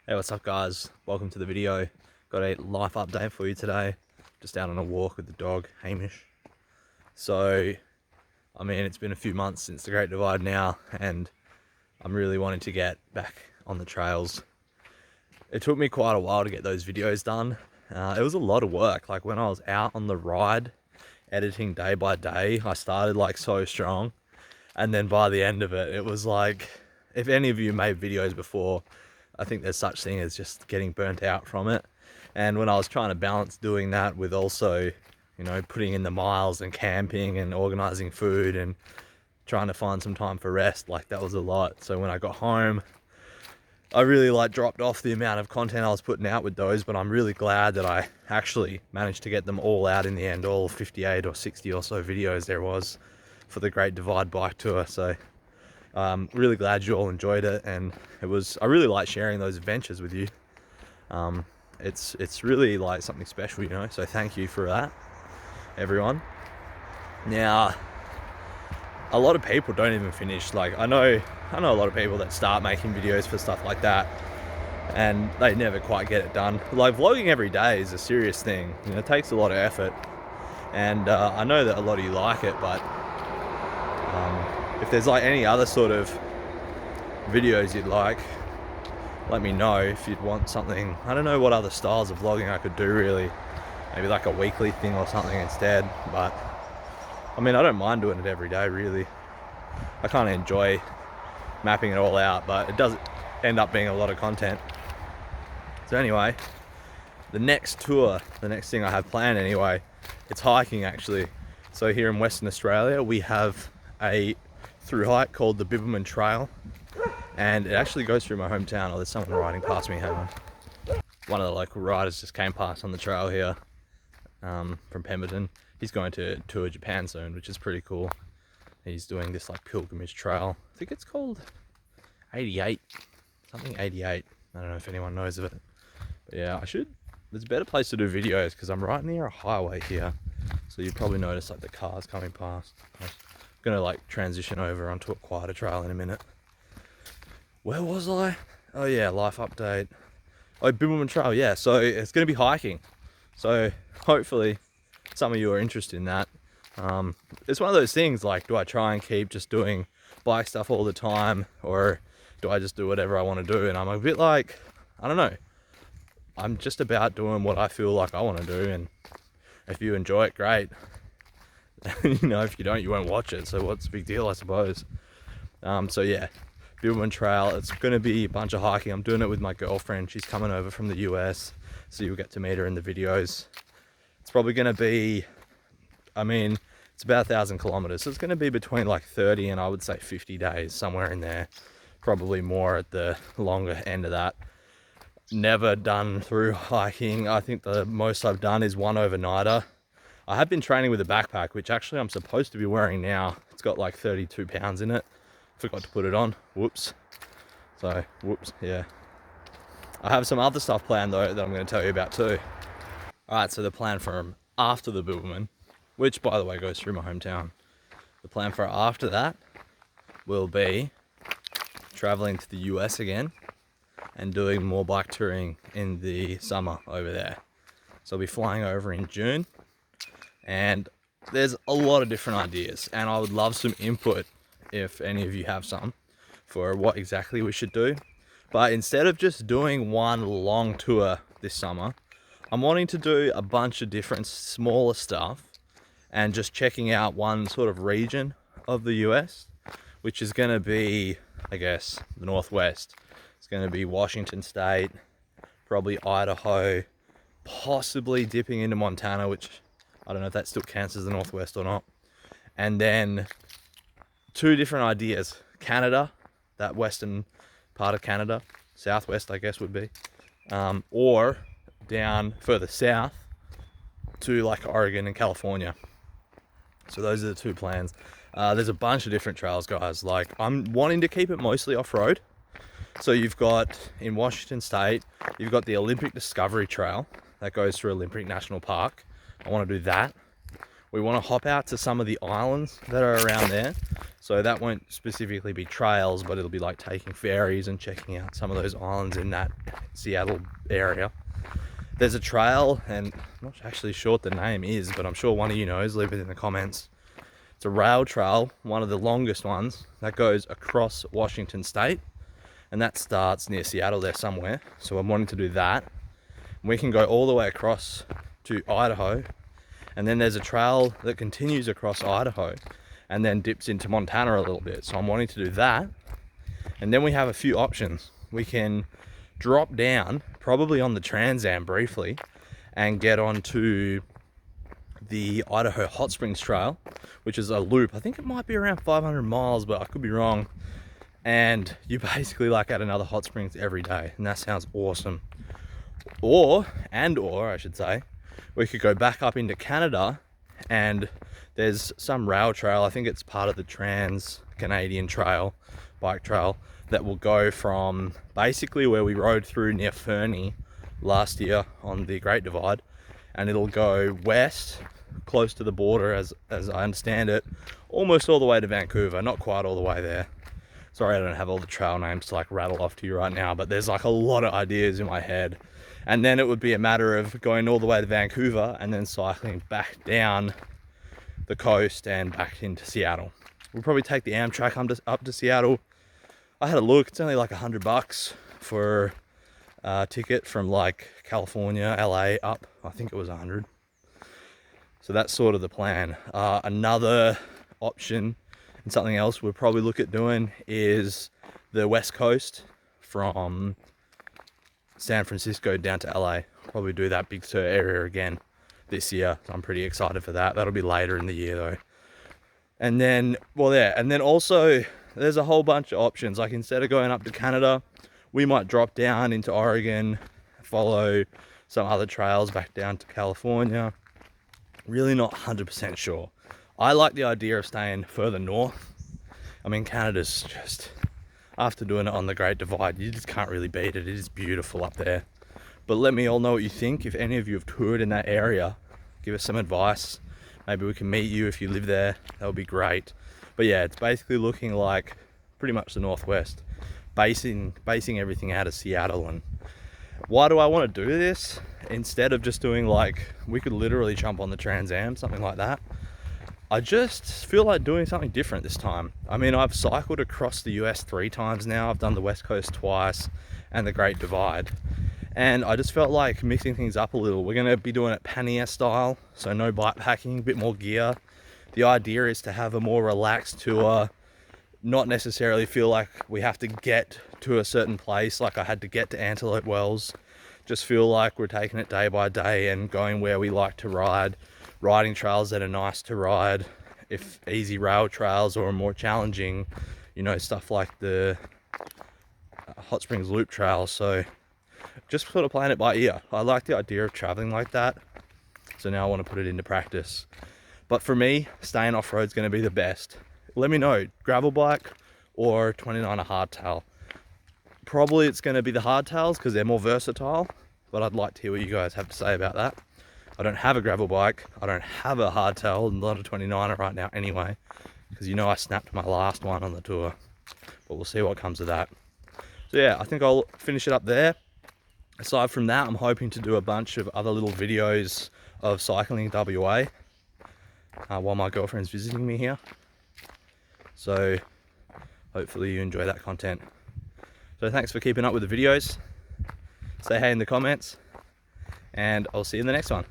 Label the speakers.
Speaker 1: Hey, what's up guys? Welcome to the video. Got a life update for you today. Just out on a walk with the dog, Hamish. So, I mean, it's been a few months since the Great Divide now, and I'm really wanting to get back on the trails. It took me quite a while to get those videos done. It was a lot of work. Like when I was out on the ride, editing day by day, I started like so strong. And then by the end of it, it was like, if any of you made videos before, I think there's such thing as just getting burnt out from it. And when I was trying to balance doing that with also, putting in the miles and camping and organizing food and trying to find some time for rest, like that was a lot. So when I got home, I really dropped off the amount of content I was putting out with those, but I'm really glad that I actually managed to get them all out in the end, all 58 or 60 or so videos there was for the Great Divide bike tour. So really glad you all enjoyed it, and I really like sharing those adventures with you. It's really like something special, so thank you for that, everyone. Now, a lot of people don't even finish. Like I know a lot of people that start making videos for stuff like that and they never quite get it done. Like vlogging every day is a serious thing, it takes a lot of effort, and I know that a lot of you like it, but if there's like any other sort of videos you'd like, let me know. If you'd want something, I don't know what other styles of vlogging I could do really, maybe like a weekly thing or something instead. But I mean, I don't mind doing it every day really. I kind of enjoy mapping it all out, but it does end up being a lot of content. So anyway, the next thing I have planned anyway, it's hiking actually. So here in Western Australia, we have a through hike called the Bibbulmun Trail, and it actually goes through my hometown. Oh, there's someone riding past me, hang on. One of the local riders just came past on the trail here, from Pemberton. He's going to tour Japan soon, which is pretty cool. He's doing this like pilgrimage trail. I think it's called 88, something 88. I don't know if anyone knows of it. But yeah, there's a better place to do videos because I'm right near a highway here. So you probably notice like the cars coming past. I'm gonna like transition over onto a quieter trail in a minute. Where was I? Oh yeah, life update. Oh, Bibbulmun Trail, yeah. So it's gonna be hiking. So hopefully some of you are interested in that. It's one of those things, like, do I try and keep just doing bike stuff all the time, or do I just do whatever I want to do? And I'm a bit like, I don't know. I'm just about doing what I feel like I want to do, and if you enjoy it, great. If you don't, you won't watch it. So what's the big deal, I suppose? So yeah, Bibbulmun Trail. It's going to be a bunch of hiking. I'm doing it with my girlfriend. She's coming over from the US, so you'll get to meet her in the videos. It's probably going to be, it's about 1,000 kilometers. So it's going to be between like 30 and I would say 50 days, somewhere in there. Probably more at the longer end of that. Never done through hiking. I think the most I've done is one overnighter. I have been training with a backpack, which actually I'm supposed to be wearing now. It's got like 32 pounds in it. Forgot to put it on. Whoops. Yeah. I have some other stuff planned though that I'm going to tell you about too. Alright, so the plan for after the Bibbulmun, which by the way goes through my hometown, the plan for after that will be traveling to the US again and doing more bike touring in the summer over there. So I'll be flying over in June, and there's a lot of different ideas, and I would love some input if any of you have some for what exactly we should do. But instead of just doing one long tour this summer, I'm wanting to do a bunch of different smaller stuff and just checking out one sort of region of the US, which is going to be, I guess, the Northwest. It's going to be Washington State, probably Idaho, possibly dipping into Montana, which I don't know if that still counts as the Northwest or not. And then two different ideas: Canada, that western part of Canada, southwest I guess would be, or down further south to like Oregon and California. So those are the two plans. There's a bunch of different trails, guys. Like, I'm wanting to keep it mostly off-road. So you've got, in Washington State, you've got the Olympic Discovery Trail that goes through Olympic National Park. I want to do that. We want to hop out to some of the islands that are around there. So that won't specifically be trails, but it'll be like taking ferries and checking out some of those islands in that Seattle area. There's a trail, and I'm not actually sure what the name is, but I'm sure one of you knows. Leave it in the comments. It's a rail trail, one of the longest ones, that goes across Washington State, and that starts near Seattle there somewhere. So I'm wanting to do that. We can go all the way across to Idaho, and then there's a trail that continues across Idaho and then dips into Montana a little bit. So I'm wanting to do that. And then we have a few options. We can drop down, probably on the Trans Am briefly, and get onto the Idaho Hot Springs Trail, which is a loop. I think it might be around 500 miles, but I could be wrong. And you basically like at another hot springs every day, and that sounds awesome. Or I should say, we could go back up into Canada, and there's some rail trail, I think it's part of the Trans-Canadian Trail, bike trail, that will go from basically where we rode through near Fernie last year on the Great Divide, and it'll go west, close to the border as I understand it, almost all the way to Vancouver, not quite all the way there. Sorry I don't have all the trail names to like rattle off to you right now, but there's like a lot of ideas in my head. And then it would be a matter of going all the way to Vancouver and then cycling back down the coast and back into Seattle. We'll probably take the Amtrak up to Seattle. I had a look, it's only like $100 for a ticket from like California, LA up. I think it was 100. So that's sort of the plan. Another option and something else we'll probably look at doing is the West Coast from San Francisco down to LA. Probably do that Big Sur area again this year. So I'm pretty excited for that. That'll be later in the year though. And then, and then also there's a whole bunch of options. Like instead of going up to Canada, we might drop down into Oregon, follow some other trails back down to California. Really not 100% sure. I like the idea of staying further north. I mean, Canada's just, after doing it on the Great Divide, you just can't really beat it. It is beautiful up there. But let me all know what you think. If any of you have toured in that area, give us some advice. Maybe we can meet you if you live there. That would be great. But yeah, it's basically looking like pretty much the Northwest, basing everything out of Seattle. And why do I want to do this? Instead of just doing like, we could literally jump on the Trans Am, something like that. I just feel like doing something different this time. I mean, I've cycled across the US 3 times now. I've done the West Coast twice and the Great Divide. And I just felt like mixing things up a little. We're going to be doing it pannier style, so no bike packing, a bit more gear. The idea is to have a more relaxed tour, not necessarily feel like we have to get to a certain place, like I had to get to Antelope Wells. Just feel like we're taking it day by day and going where we like to ride, riding trails that are nice to ride, if easy rail trails or more challenging, you know, stuff like the Hot Springs Loop Trail. So just sort of playing it by ear. I like the idea of traveling like that, so now I want to put it into practice. But for me, staying off-road is going to be the best. Let me know, gravel bike or 29er hardtail. Probably it's going to be the hardtails because they're more versatile, but I'd like to hear what you guys have to say about that. I don't have a gravel bike, I don't have a hardtail, and not a 29er right now anyway, because you know I snapped my last one on the tour, but we'll see what comes of that. So yeah, I think I'll finish it up there. Aside from that, I'm hoping to do a bunch of other little videos of cycling WA while my girlfriend's visiting me here. So hopefully you enjoy that content. So thanks for keeping up with the videos. Say hey in the comments, and I'll see you in the next one.